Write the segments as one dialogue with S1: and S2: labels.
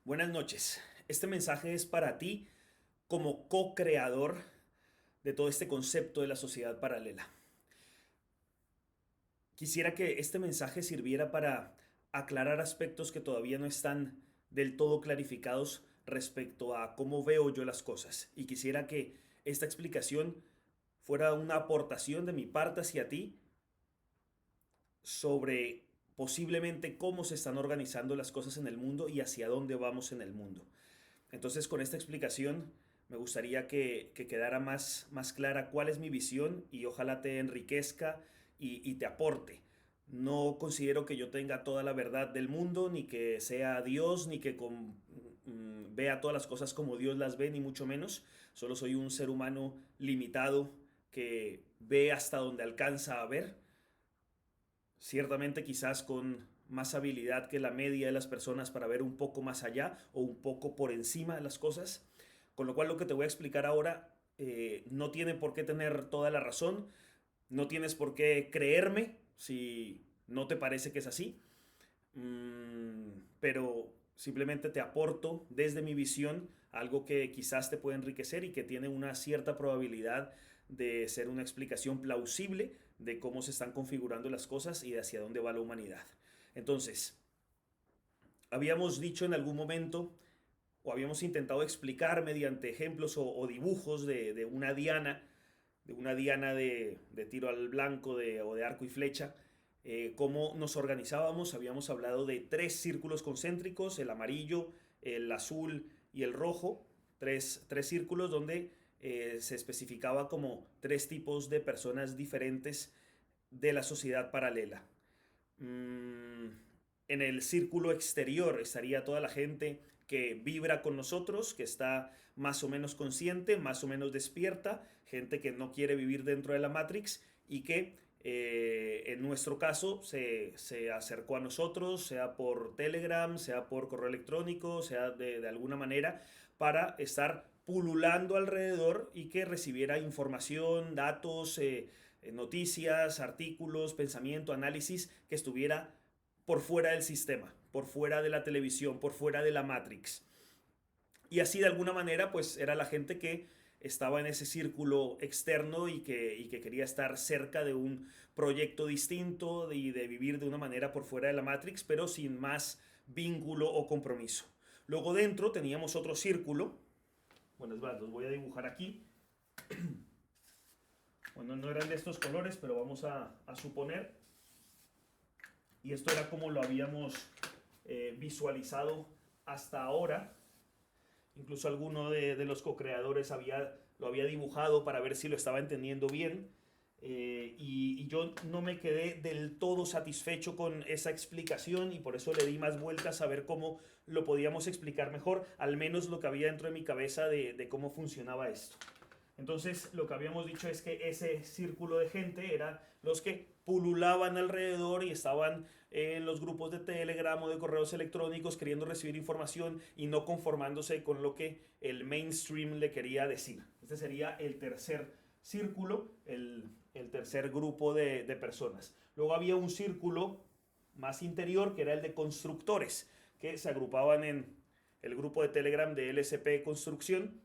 S1: Buenas noches. Este mensaje es para ti como co-creador de todo este concepto de la sociedad paralela. Quisiera que este mensaje sirviera para aclarar aspectos que todavía no están del todo clarificados respecto a cómo veo yo las cosas. Y quisiera que esta explicación fuera una aportación de mi parte hacia ti sobre posiblemente cómo se están organizando las cosas en el mundo y hacia dónde vamos en el mundo. Entonces, con esta explicación, me gustaría que quedara más clara cuál es mi visión y ojalá te enriquezca y te aporte. No considero que yo tenga toda la verdad del mundo, ni que sea Dios, ni que vea todas las cosas como Dios las ve, ni mucho menos. Solo soy un ser humano limitado que ve hasta donde alcanza a ver, ciertamente quizás con más habilidad que la media de las personas para ver un poco más allá o un poco por encima de las cosas. Con lo cual lo que te voy a explicar ahora no tiene por qué tener toda la razón, no tienes por qué creerme si no te parece que es así, pero simplemente te aporto desde mi visión algo que quizás te puede enriquecer y que tiene una cierta probabilidad de ser una explicación plausible de cómo se están configurando las cosas y de hacia dónde va la humanidad. Entonces, habíamos dicho en algún momento o habíamos intentado explicar mediante ejemplos o dibujos de una diana de tiro al blanco o de arco y flecha, cómo nos organizábamos. Habíamos hablado de tres círculos concéntricos, el amarillo, el azul y el rojo, tres círculos donde se especificaba como tres tipos de personas diferentes de la sociedad paralela. Mm, en el círculo exterior estaría toda la gente que vibra con nosotros, que está más o menos consciente, más o menos despierta, gente que no quiere vivir dentro de la Matrix y que en nuestro caso se acercó a nosotros, sea por Telegram, sea por correo electrónico, sea de alguna manera, para estar pululando alrededor y que recibiera información, datos, noticias, artículos, pensamiento, análisis que estuviera por fuera del sistema, por fuera de la televisión, por fuera de la Matrix. Y así de alguna manera pues era la gente que estaba en ese círculo externo y que quería estar cerca de un proyecto distinto y de vivir de una manera por fuera de la Matrix, pero sin más vínculo o compromiso. Luego dentro teníamos otro círculo. Bueno, es más, los voy a dibujar aquí. Bueno, no eran de estos colores, pero vamos a suponer. Y esto era como lo habíamos visualizado hasta ahora. Incluso alguno de los co-creadores lo había dibujado para ver si lo estaba entendiendo bien. Y yo no me quedé del todo satisfecho con esa explicación y por eso le di más vueltas a ver cómo lo podíamos explicar mejor, al menos lo que había dentro de mi cabeza de cómo funcionaba esto. Entonces, lo que habíamos dicho es que ese círculo de gente eran los que pululaban alrededor y estaban en los grupos de Telegram o de correos electrónicos queriendo recibir información y no conformándose con lo que el mainstream le quería decir. Este sería el tercer círculo, el tercer grupo de personas. Luego había un círculo más interior que era el de constructores, que se agrupaban en el grupo de Telegram de LSP Construcción,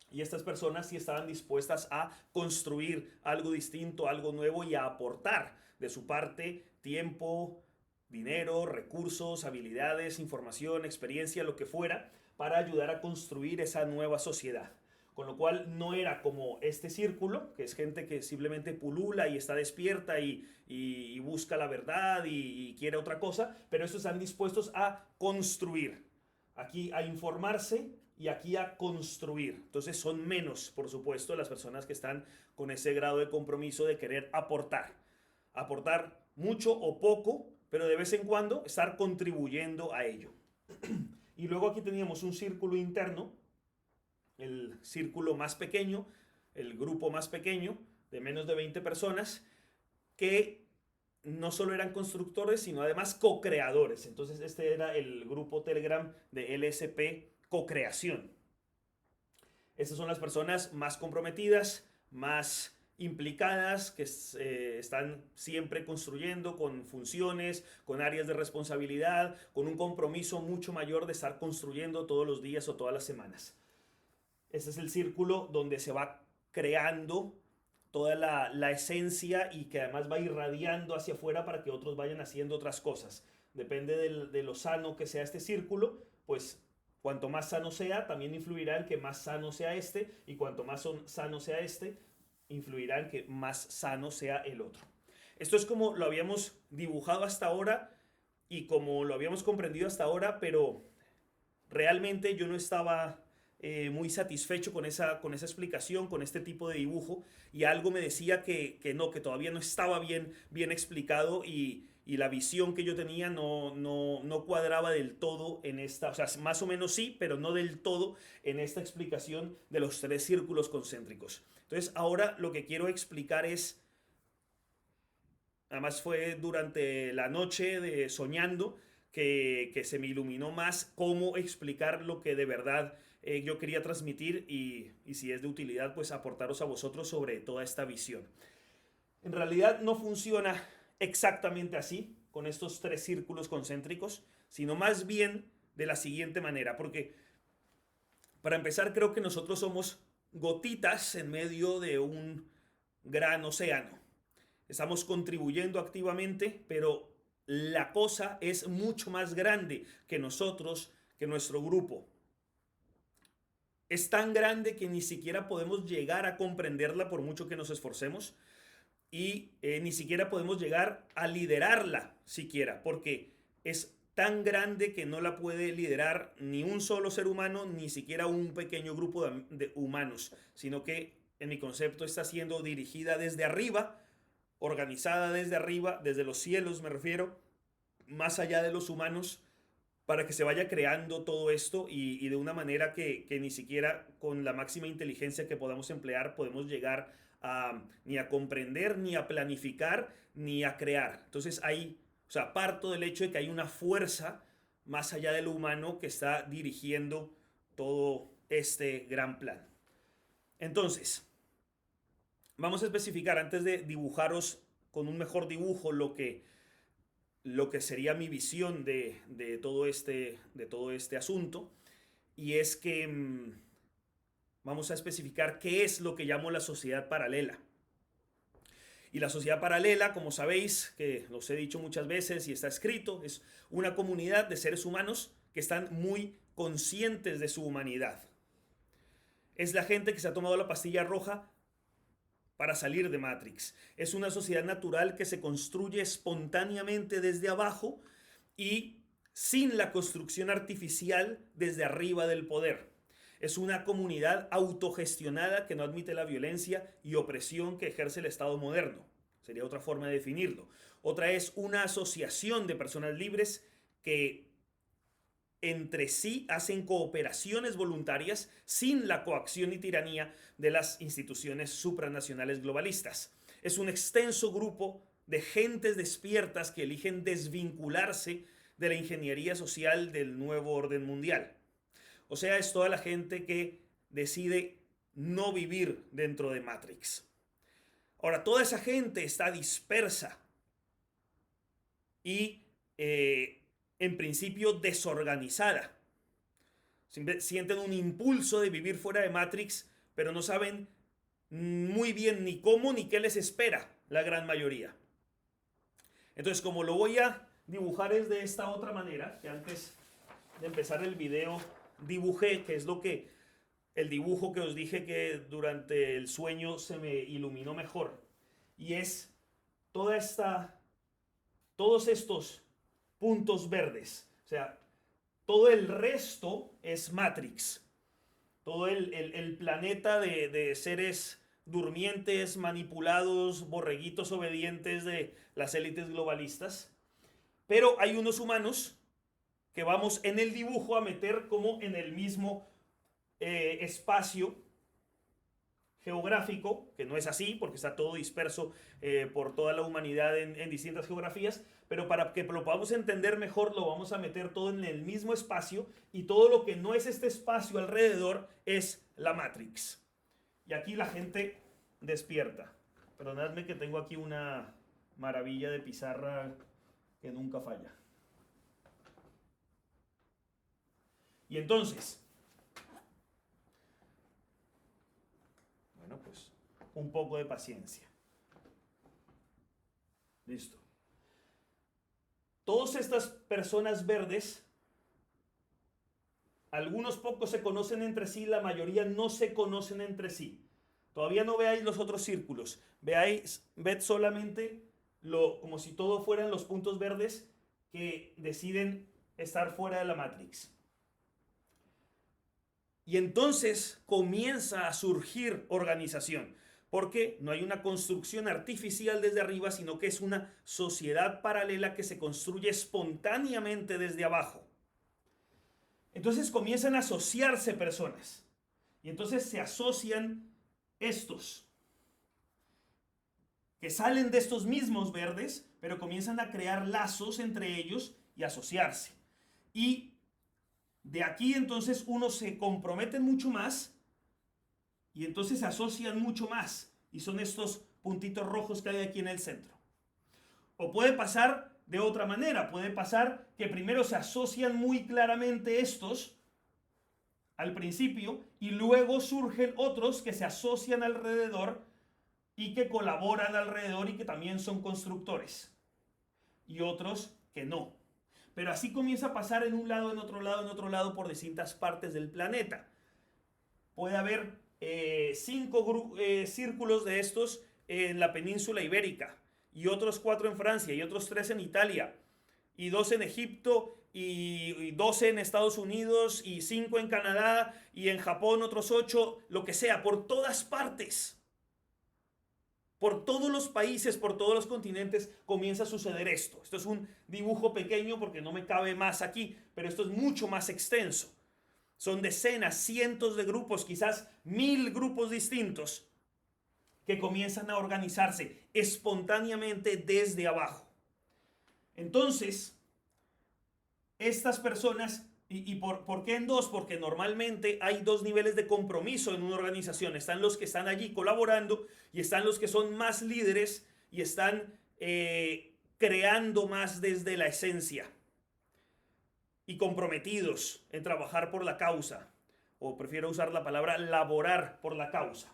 S1: y estas personas sí estaban dispuestas a construir algo distinto, algo nuevo y a aportar de su parte tiempo, dinero, recursos, habilidades, información, experiencia, lo que fuera, para ayudar a construir esa nueva sociedad. Con lo cual no era como este círculo, que es gente que simplemente pulula y está despierta y busca la verdad y quiere otra cosa, pero estos están dispuestos a construir, aquí a informarse y aquí a construir. Entonces son menos, por supuesto, las personas que están con ese grado de compromiso de querer aportar. Aportar mucho o poco, pero de vez en cuando estar contribuyendo a ello. Y luego aquí teníamos un círculo interno, el círculo más pequeño, el grupo más pequeño, de menos de 20 personas, que no solo eran constructores, sino además co-creadores. Entonces este era el grupo Telegram de LSP Co-Creación. Estas son las personas más comprometidas, más implicadas, que están siempre construyendo con funciones, con áreas de responsabilidad, con un compromiso mucho mayor de estar construyendo todos los días o todas las semanas. Ese es el círculo donde se va creando toda la esencia y que además va irradiando hacia afuera para que otros vayan haciendo otras cosas. Depende de lo sano que sea este círculo, pues cuanto más sano sea, también influirá en que más sano sea este, y cuanto más sano sea este, influirá en que más sano sea el otro. Esto es como lo habíamos dibujado hasta ahora y como lo habíamos comprendido hasta ahora, pero realmente yo no estaba muy satisfecho con esa explicación, con este tipo de dibujo, y algo me decía que todavía no estaba bien explicado, y la visión que yo tenía no cuadraba del todo en esta, o sea, más o menos sí, pero no del todo en esta explicación de los 3 círculos concéntricos. Entonces ahora lo que quiero explicar es, además fue durante la noche de soñando, que se me iluminó más cómo explicar lo que de verdad yo quería transmitir, y si es de utilidad, pues aportaros a vosotros sobre toda esta visión. En realidad no funciona exactamente así, con estos 3 círculos concéntricos, sino más bien de la siguiente manera, porque para empezar creo que nosotros somos gotitas en medio de un gran océano. Estamos contribuyendo activamente, pero la cosa es mucho más grande que nosotros, que nuestro grupo. Es tan grande que ni siquiera podemos llegar a comprenderla por mucho que nos esforcemos, y ni siquiera podemos llegar a liderarla siquiera, porque es tan grande que no la puede liderar ni un solo ser humano, ni siquiera un pequeño grupo de humanos, sino que en mi concepto está siendo dirigida desde arriba, organizada desde arriba, desde los cielos me refiero, más allá de los humanos, para que se vaya creando todo esto, y de una manera que ni siquiera con la máxima inteligencia que podamos emplear podemos llegar ni a comprender, ni a planificar, ni a crear. Entonces parto del hecho de que hay una fuerza más allá de lo humano que está dirigiendo todo este gran plan. Entonces, vamos a especificar, antes de dibujaros con un mejor dibujo lo que sería mi visión de todo este asunto, y es que vamos a especificar qué es lo que llamo la sociedad paralela. Y la sociedad paralela, como sabéis, que los he dicho muchas veces y está escrito, es una comunidad de seres humanos que están muy conscientes de su humanidad. Es la gente que se ha tomado la pastilla roja para salir de Matrix. Es una sociedad natural que se construye espontáneamente desde abajo y sin la construcción artificial desde arriba del poder. Es una comunidad autogestionada que no admite la violencia y opresión que ejerce el Estado moderno. Sería otra forma de definirlo. Otra es una asociación de personas libres que entre sí hacen cooperaciones voluntarias sin la coacción y tiranía de las instituciones supranacionales globalistas. Es un extenso grupo de gentes despiertas que eligen desvincularse de la ingeniería social del nuevo orden mundial. O sea, es toda la gente que decide no vivir dentro de Matrix. Ahora, toda esa gente está dispersa y en principio desorganizada. Sienten un impulso de vivir fuera de Matrix, pero no saben muy bien ni cómo ni qué les espera la gran mayoría. Entonces, como lo voy a dibujar es de esta otra manera, que antes de empezar el video dibujé, que es el dibujo que os dije que durante el sueño se me iluminó mejor, y es todos estos puntos verdes. O sea, todo el resto es Matrix. Todo el planeta de seres durmientes, manipulados, borreguitos obedientes de las élites globalistas. Pero hay unos humanos que vamos en el dibujo a meter como en el mismo espacio geográfico, que no es así porque está todo disperso por toda la humanidad en distintas geografías, pero para que lo podamos entender mejor lo vamos a meter todo en el mismo espacio, y todo lo que no es este espacio alrededor es la Matrix. Y aquí la gente despierta. Perdonadme que tengo aquí una maravilla de pizarra que nunca falla. Y entonces, bueno, pues un poco de paciencia. Listo. Todas estas personas verdes, algunos pocos se conocen entre sí, la mayoría no se conocen entre sí. Todavía no veáis los otros círculos. Ved solamente como si todo fueran los puntos verdes que deciden estar fuera de la Matrix. Y entonces comienza a surgir organización, porque no hay una construcción artificial desde arriba, sino que es una sociedad paralela que se construye espontáneamente desde abajo. Entonces comienzan a asociarse personas. Y entonces se asocian estos, que salen de estos mismos verdes, pero comienzan a crear lazos entre ellos y asociarse. Y de aquí entonces unos se comprometen mucho más y entonces se asocian mucho más. Y son estos puntitos rojos que hay aquí en el centro. O puede pasar de otra manera. Puede pasar que primero se asocian muy claramente estos al principio y luego surgen otros que se asocian alrededor y que colaboran alrededor y que también son constructores. Y otros que no. Pero así comienza a pasar en un lado, en otro lado, en otro lado por distintas partes del planeta. Puede haber 5 círculos de estos en la península ibérica y otros 4 en Francia y otros 3 en Italia y 2 en Egipto y 12 en Estados Unidos y 5 en Canadá y en Japón otros 8, lo que sea, por todas partes. Por todos los países, por todos los continentes comienza a suceder esto. Esto es un dibujo pequeño porque no me cabe más aquí, pero esto es mucho más extenso. Son decenas, cientos de grupos, quizás 1000 grupos distintos que comienzan a organizarse espontáneamente desde abajo. Entonces, estas personas, ¿por qué en dos? Porque normalmente hay 2 niveles de compromiso en una organización. Están los que están allí colaborando y están los que son más líderes y están creando más desde la esencia y comprometidos en trabajar por la causa, o prefiero usar la palabra laborar por la causa.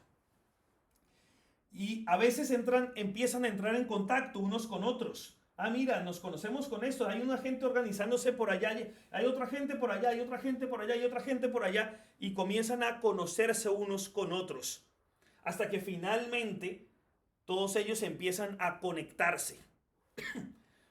S1: Y a veces empiezan a entrar en contacto unos con otros. Ah, mira, nos conocemos con esto, hay una gente organizándose por allá, hay otra gente por allá, hay otra gente por allá, hay otra gente por allá, y comienzan a conocerse unos con otros, hasta que finalmente todos ellos empiezan a conectarse.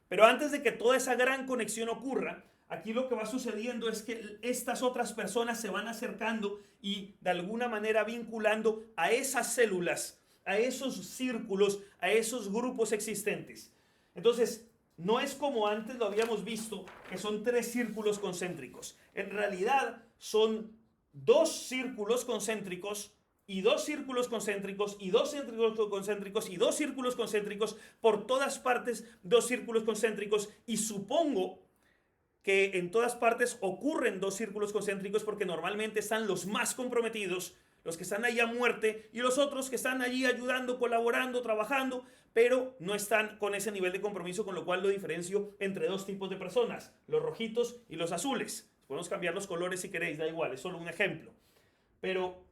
S1: Pero antes de que toda esa gran conexión ocurra, aquí lo que va sucediendo es que estas otras personas se van acercando y de alguna manera vinculando a esas células, a esos círculos, a esos grupos existentes. Entonces, no es como antes lo habíamos visto, que son 3 círculos concéntricos. En realidad son 2 círculos concéntricos y 2 círculos concéntricos y 2 círculos concéntricos y 2 círculos concéntricos, por todas partes 2 círculos concéntricos, y supongo que en todas partes ocurren 2 círculos concéntricos porque normalmente están los más comprometidos, los que están ahí a muerte, y los otros que están allí ayudando, colaborando, trabajando, pero no están con ese nivel de compromiso, con lo cual lo diferencio entre 2 tipos de personas, los rojitos y los azules. Podemos cambiar los colores si queréis, da igual, es solo un ejemplo. Pero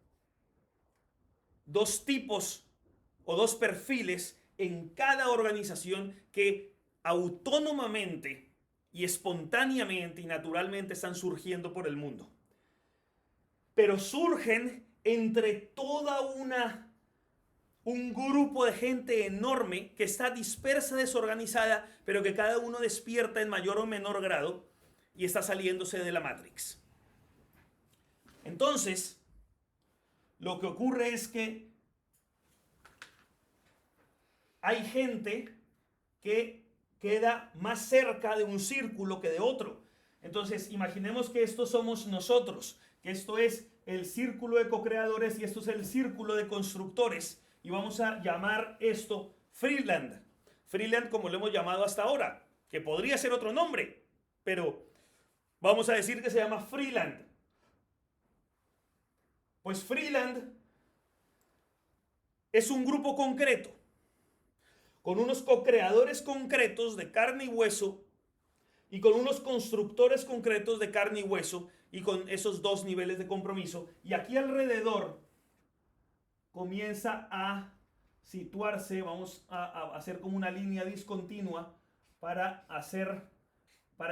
S1: 2 tipos o 2 perfiles en cada organización que autónomamente y espontáneamente y naturalmente están surgiendo por el mundo. Pero surgen entre toda un grupo de gente enorme que está dispersa, desorganizada, pero que cada uno despierta en mayor o menor grado y está saliéndose de la Matrix. Entonces, lo que ocurre es que hay gente que queda más cerca de un círculo que de otro. Entonces, imaginemos que estos somos nosotros, que esto es el círculo de co-creadores y esto es el círculo de constructores. Y vamos a llamar esto Freeland. Freeland como lo hemos llamado hasta ahora, que podría ser otro nombre, pero vamos a decir que se llama Freeland. Pues Freeland es un grupo concreto con unos co-creadores concretos de carne y hueso y con unos constructores concretos de carne y hueso y con esos dos niveles de compromiso. Y aquí alrededor comienza a situarse, vamos a hacer como una línea discontinua para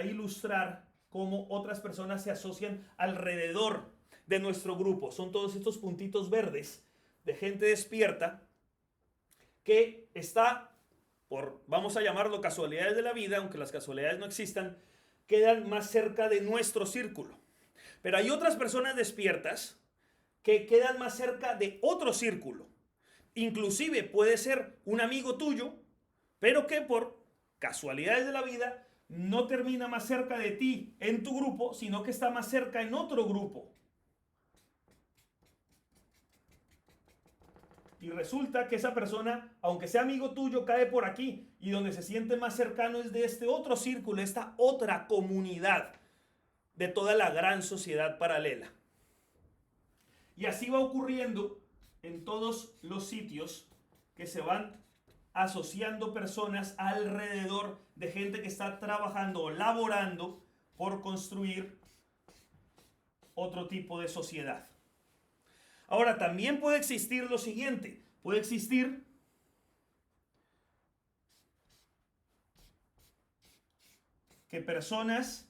S1: ilustrar cómo otras personas se asocian alrededor de nuestro grupo. Son todos estos puntitos verdes de gente despierta que está, vamos a llamarlo casualidades de la vida, aunque las casualidades no existan, quedan más cerca de nuestro círculo. Pero hay otras personas despiertas que quedan más cerca de otro círculo. Inclusive puede ser un amigo tuyo, pero que por casualidades de la vida no termina más cerca de ti en tu grupo, sino que está más cerca en otro grupo. Y resulta que esa persona, aunque sea amigo tuyo, cae por aquí y donde se siente más cercano es de este otro círculo, esta otra comunidad de toda la gran sociedad paralela. Y así va ocurriendo en todos los sitios que se van asociando personas alrededor de gente que está trabajando o laborando por construir otro tipo de sociedad. Ahora, también puede existir lo siguiente. Puede existir que personas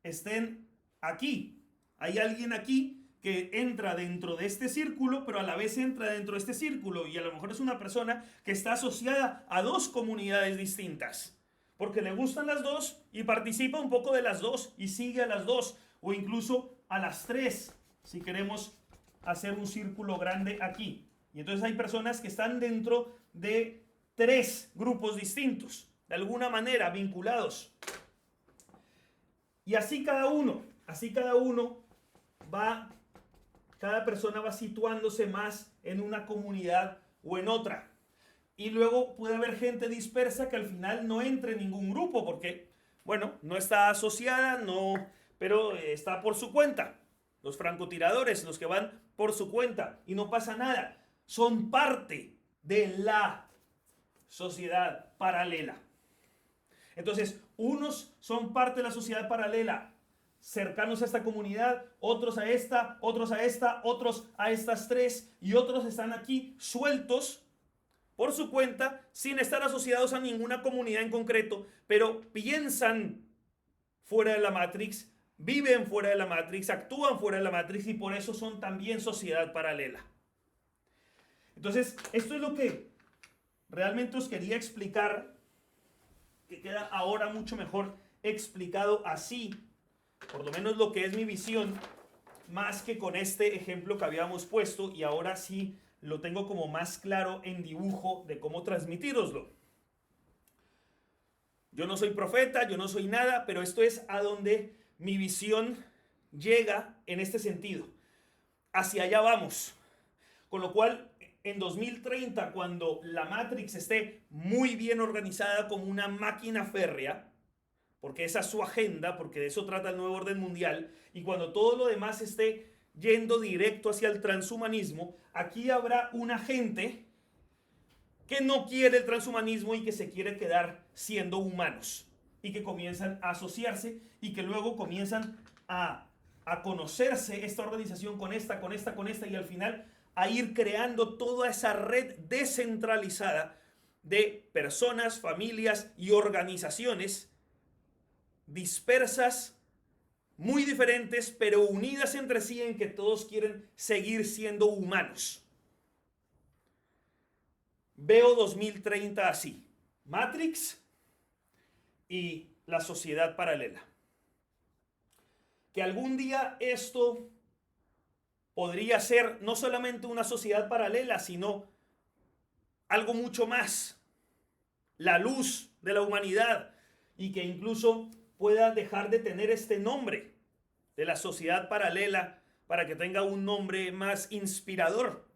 S1: estén aquí. Hay alguien aquí que entra dentro de este círculo, pero a la vez entra dentro de este círculo. Y a lo mejor es una persona que está asociada a dos comunidades distintas, porque le gustan las dos y participa un poco de las dos y sigue a las dos, o incluso a las tres, si queremos hacer un círculo grande aquí. Y entonces hay personas que están dentro de tres grupos distintos, de alguna manera vinculados. Y así cada uno cada persona va situándose más en una comunidad o en otra. Y luego puede haber gente dispersa que al final no entre en ningún grupo porque, bueno, no está asociada, pero está por su cuenta. Los francotiradores, los que van por su cuenta y no pasa nada, son parte de la sociedad paralela. Entonces, unos son parte de la sociedad paralela, cercanos a esta comunidad, otros a esta, otros a esta, otros a estas tres, y otros están aquí sueltos por su cuenta, sin estar asociados a ninguna comunidad en concreto, pero piensan fuera de la Matrix, viven fuera de la Matrix, actúan fuera de la Matrix, y por eso son también sociedad paralela. Entonces, esto es lo que realmente os quería explicar, que queda ahora mucho mejor explicado así, por lo menos lo que es mi visión, más que con este ejemplo que habíamos puesto, y ahora sí lo tengo como más claro en dibujo de cómo transmitíroslo. Yo no soy profeta, yo no soy nada, pero esto es a donde mi visión llega en este sentido. Hacia allá vamos. Con lo cual, en 2030, cuando la Matrix esté muy bien organizada como una máquina férrea, porque esa es su agenda, porque de eso trata el nuevo orden mundial, y cuando todo lo demás esté yendo directo hacia el transhumanismo, aquí habrá una gente que no quiere el transhumanismo y que se quiere quedar siendo humanos, y que comienzan a asociarse y que luego comienzan a conocerse esta organización con esta, y al final a ir creando toda esa red descentralizada de personas, familias y organizaciones dispersas, muy diferentes, pero unidas entre sí en que todos quieren seguir siendo humanos. Veo 2030 así: Matrix y la sociedad paralela. Que algún día esto podría ser no solamente una sociedad paralela, sino algo mucho más, la luz de la humanidad, y que incluso pueda dejar de tener este nombre de la sociedad paralela para que tenga un nombre más inspirador.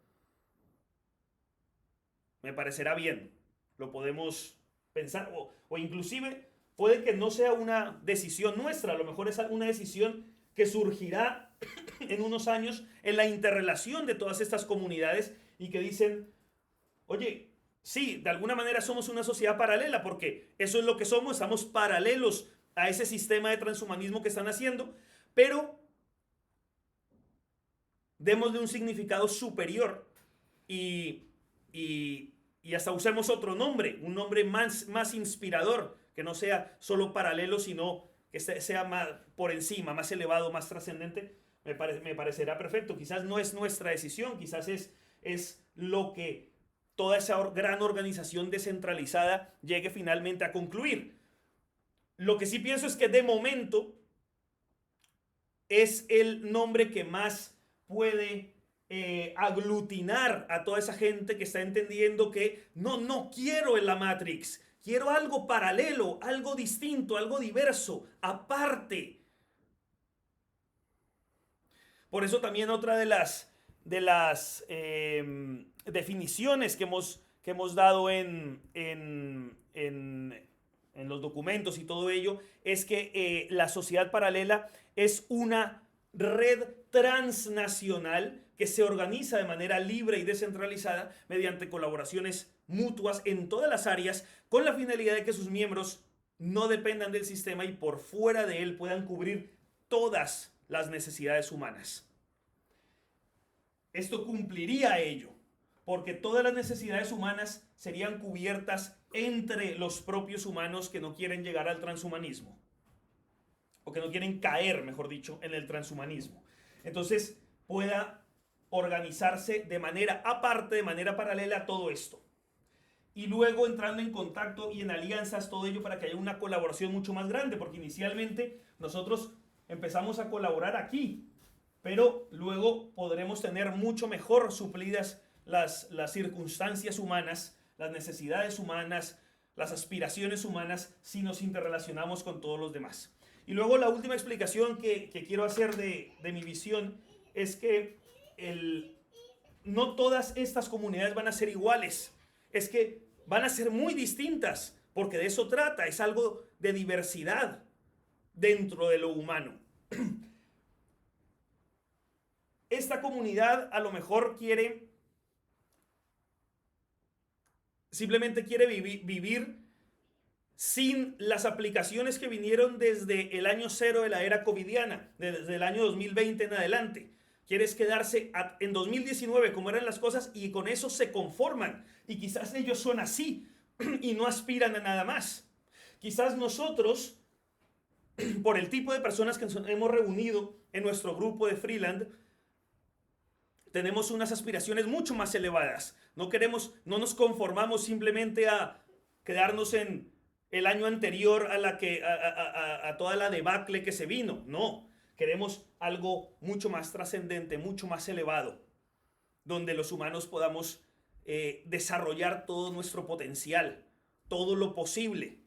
S1: Me parecerá bien, lo podemos pensar, o inclusive puede que no sea una decisión nuestra, a lo mejor es una decisión que surgirá en unos años en la interrelación de todas estas comunidades y que dicen, oye, sí, de alguna manera somos una sociedad paralela, porque eso es lo que somos, estamos paralelos a ese sistema de transhumanismo que están haciendo, pero démosle un significado superior y, y hasta usemos otro nombre, un nombre más inspirador, que no sea solo paralelo, sino que sea más por encima, más elevado, más trascendente. Me parecerá perfecto. Quizás no es nuestra decisión, quizás es lo que toda esa gran organización descentralizada llegue finalmente a concluir. Lo que sí pienso es que de momento es el nombre que más puede aglutinar a toda esa gente que está entendiendo que no quiero en la Matrix, quiero algo paralelo, algo distinto, algo diverso, aparte. Por eso también otra de las definiciones que hemos dado en los documentos y todo ello es que la sociedad paralela es una red transnacional que se organiza de manera libre y descentralizada mediante colaboraciones mutuas en todas las áreas con la finalidad de que sus miembros no dependan del sistema y por fuera de él puedan cubrir todas las necesidades humanas. Esto cumpliría ello, porque todas las necesidades humanas serían cubiertas entre los propios humanos que no quieren llegar al transhumanismo, o que no quieren caer, mejor dicho, en el transhumanismo. Entonces, pueda organizarse de manera aparte, de manera paralela a todo esto. Y luego entrando en contacto y en alianzas, todo ello para que haya una colaboración mucho más grande, porque inicialmente nosotros empezamos a colaborar aquí, pero luego podremos tener mucho mejor suplidas las circunstancias humanas, las necesidades humanas, las aspiraciones humanas, si nos interrelacionamos con todos los demás. Y luego la última explicación que quiero hacer de mi visión es que no todas estas comunidades van a ser iguales, es que van a ser muy distintas, porque de eso trata, es algo de diversidad dentro de lo humano. Esta comunidad a lo mejor simplemente quiere vivir sin las aplicaciones que vinieron desde el año cero de la era covidiana, desde el año 2020 en adelante. Quieres quedarse en 2019 como eran las cosas y con eso se conforman. Y quizás ellos son así y no aspiran a nada más. Quizás nosotros, por el tipo de personas que hemos reunido en nuestro grupo de Freeland, tenemos unas aspiraciones mucho más elevadas. No nos conformamos simplemente a quedarnos en el año anterior a toda la debacle que se vino. No, queremos algo mucho más trascendente, mucho más elevado, donde los humanos podamos desarrollar todo nuestro potencial, todo lo posible.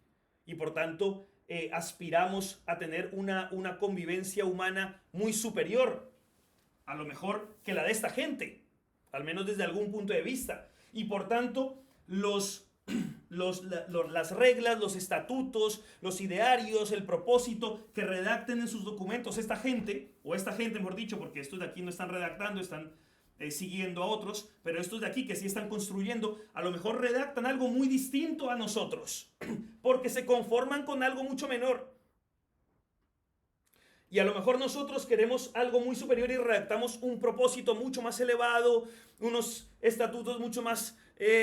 S1: Y por tanto, aspiramos a tener una convivencia humana muy superior, a lo mejor que la de esta gente, al menos desde algún punto de vista. Y por tanto, las reglas, los estatutos, los idearios, el propósito que redacten en sus documentos esta gente mejor dicho, porque estos de aquí no están redactando, están siguiendo a otros, pero estos de aquí que sí están construyendo, a lo mejor redactan algo muy distinto a nosotros, porque se conforman con algo mucho menor. Y a lo mejor nosotros queremos algo muy superior y redactamos un propósito mucho más elevado, unos estatutos mucho más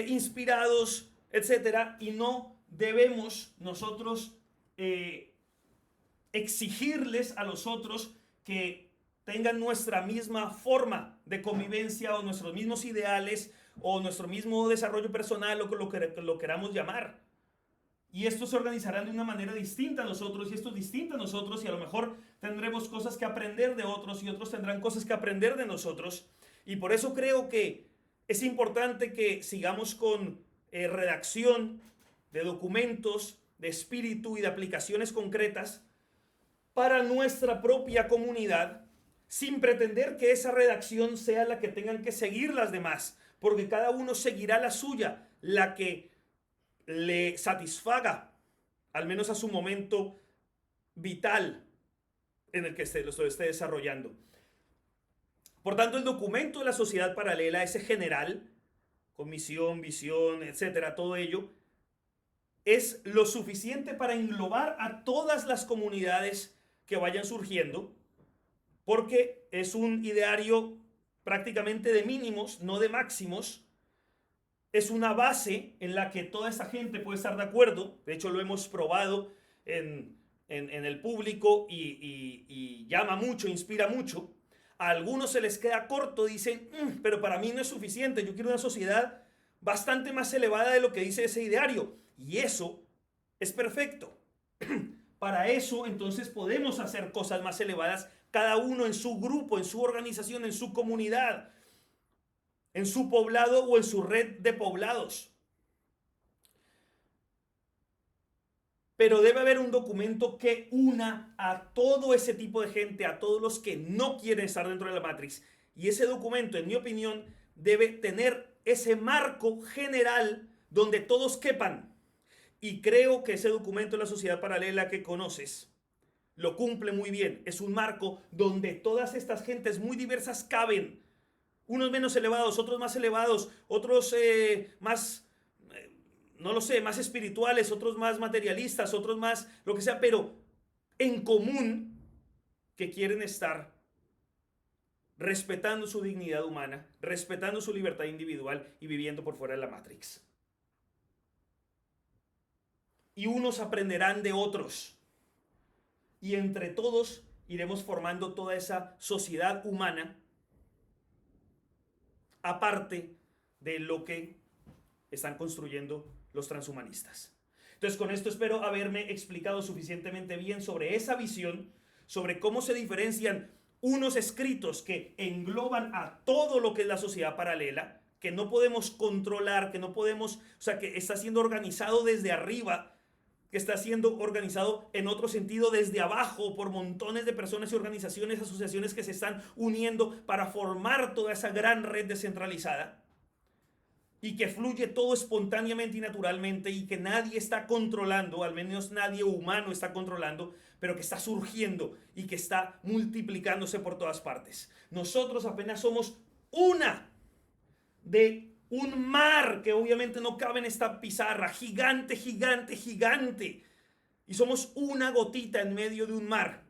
S1: inspirados, etc. Y no debemos nosotros exigirles a los otros que tengan nuestra misma forma de convivencia o nuestros mismos ideales o nuestro mismo desarrollo personal o lo que lo queramos llamar. Y estos se organizarán de una manera distinta a nosotros y estos distintos a nosotros y a lo mejor tendremos cosas que aprender de otros y otros tendrán cosas que aprender de nosotros. Y por eso creo que es importante que sigamos con redacción de documentos, de espíritu y de aplicaciones concretas para nuestra propia comunidad, sin pretender que esa redacción sea la que tengan que seguir las demás, porque cada uno seguirá la suya, la que le satisfaga, al menos a su momento vital en el que lo esté desarrollando. Por tanto, el documento de la sociedad paralela, ese general, con misión, visión, etcétera, todo ello, es lo suficiente para englobar a todas las comunidades que vayan surgiendo, porque es un ideario prácticamente de mínimos, no de máximos. Es una base en la que toda esta gente puede estar de acuerdo. De hecho, lo hemos probado en el público y llama mucho, inspira mucho. A algunos se les queda corto, dicen, pero para mí no es suficiente, yo quiero una sociedad bastante más elevada de lo que dice ese ideario. Y eso es perfecto. Para eso, entonces, podemos hacer cosas más elevadas, cada uno en su grupo, en su organización, en su comunidad, en su poblado o en su red de poblados. Pero debe haber un documento que una a todo ese tipo de gente, a todos los que no quieren estar dentro de la Matrix. Y ese documento, en mi opinión, debe tener ese marco general donde todos quepan. Y creo que ese documento de la sociedad paralela que conoces lo cumple muy bien. Es un marco donde todas estas gentes muy diversas caben. Unos menos elevados, otros más elevados, otros más, no lo sé, más espirituales, otros más materialistas, otros más lo que sea, pero en común que quieren estar respetando su dignidad humana, respetando su libertad individual y viviendo por fuera de la Matrix. Y unos aprenderán de otros. Y entre todos iremos formando toda esa sociedad humana, aparte de lo que están construyendo los transhumanistas. Entonces, con esto espero haberme explicado suficientemente bien sobre esa visión, sobre cómo se diferencian unos escritos que engloban a todo lo que es la sociedad paralela, que no podemos controlar, que no podemos, o sea, que está siendo organizado desde arriba, que está siendo organizado en otro sentido desde abajo por montones de personas y organizaciones, asociaciones que se están uniendo para formar toda esa gran red descentralizada y que fluye todo espontáneamente y naturalmente y que nadie está controlando, al menos nadie humano está controlando, pero que está surgiendo y que está multiplicándose por todas partes. Nosotros apenas somos una de un mar que obviamente no cabe en esta pizarra, gigante, gigante, gigante. Y somos una gotita en medio de un mar.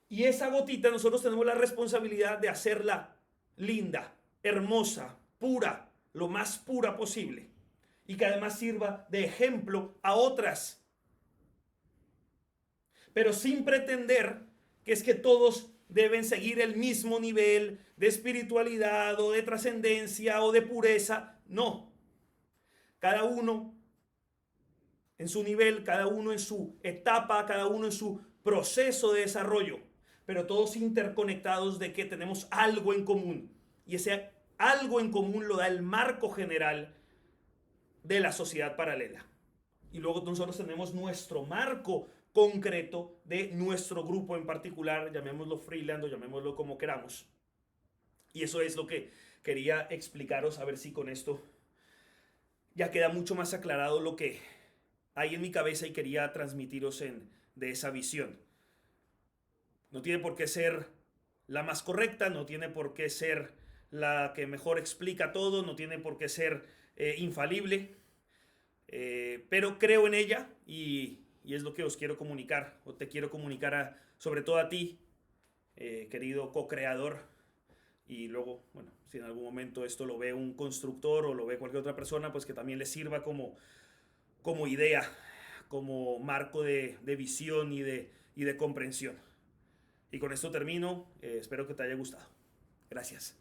S1: Y esa gotita nosotros tenemos la responsabilidad de hacerla linda, hermosa, pura, lo más pura posible. Y que además sirva de ejemplo a otras. Pero sin pretender que es que todos deben seguir el mismo nivel de espiritualidad o de trascendencia o de pureza. No. Cada uno en su nivel, cada uno en su etapa, cada uno en su proceso de desarrollo, pero todos interconectados de que tenemos algo en común. Y ese algo en común lo da el marco general de la sociedad paralela. Y luego nosotros tenemos nuestro marco concreto de nuestro grupo en particular, llamémoslo freelance o llamémoslo como queramos. Y eso es lo que quería explicaros, a ver si con esto ya queda mucho más aclarado lo que hay en mi cabeza y quería transmitiros de esa visión. No tiene por qué ser la más correcta, no tiene por qué ser la que mejor explica todo, no tiene por qué ser infalible, pero creo en ella y es lo que os quiero comunicar, o te quiero comunicar sobre todo a ti, querido co-creador. Y luego, bueno, si en algún momento esto lo ve un constructor o lo ve cualquier otra persona, pues que también le sirva como idea, como marco de visión y de comprensión. Y con esto termino. Espero que te haya gustado. Gracias.